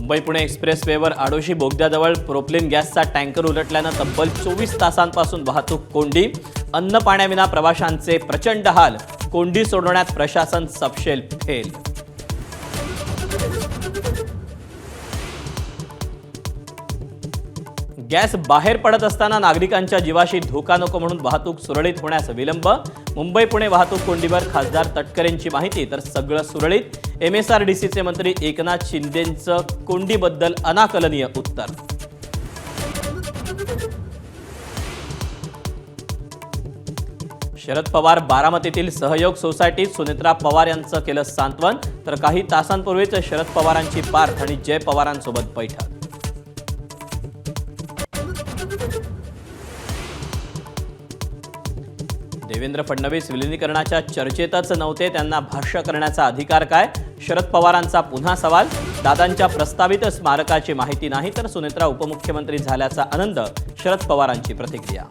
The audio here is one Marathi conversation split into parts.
मुंबई पुणे एक्सप्रेसवेवर आडोशी बोगद्याजवळ प्रोपलिन गॅसचा टँकर उलटल्यानं तब्बल 24 तासांपासून वाहतूक कोंडी. अन्न पाण्याविना प्रवाशांचे प्रचंड हाल. कोंडी सोडवण्यात प्रशासन सपशेल फेल. गॅस बाहेर पडत असताना नागरिकांच्या जीवाशी धोका नको म्हणून वाहतूक सुरळीत होण्यास विलंब. मुंबई पुणे वाहतूक कोंडीवर खासदार तटकरेंची माहिती. तर सगळं सुरळीत. MSRDCचे मंत्री एकनाथ शिंदेंचं कोंडीबद्दल अनाकलनीय उत्तर. शरद पवार बारामतीतील सहयोग सोसायटीत सुनेत्रा पवार यांचं केलं सांत्वन. तर काही तासांपूर्वीच शरद पवारांची पार्थ आणि जय पवारांसोबत बैठक. देवेंद्र फडणवीस विलिनीकरणाच्या चर्चेतच नव्हते, त्यांना भाष्य करण्याचा अधिकार काय? शरद पवारांचा पुन्हा सवाल. दादांच्या प्रस्तावित स्मारकाची माहिती नाही तर सुनेत्रा उपमुख्यमंत्री झाल्याचा आनंद. शरद पवारांची प्रतिक्रिया.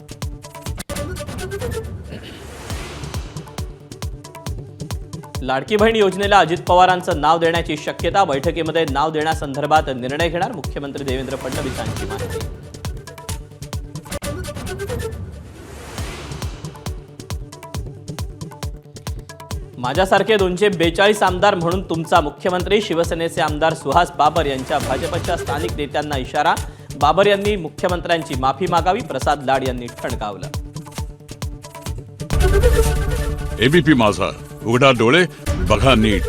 लाडकी बहीण योजनेला अजित पवारांचं नाव देण्याची शक्यता. बैठकीमध्ये नाव देण्यासंदर्भात निर्णय घेणार मुख्यमंत्री देवेंद्र फडणवीसांची माहिती. माझ्यासारखे 242 आमदार म्हणून तुमचा मुख्यमंत्री. शिवसेनेचे आमदार सुहास बाबर यांच्या भाजपच्या स्थानिक नेत्यांना इशारा. बाबर यांनी मुख्यमंत्र्यांची माफी मागावी. प्रसाद लाड यांनी ठणकावलं. एबीपी माझा, उघडा डोळे बघा नीट.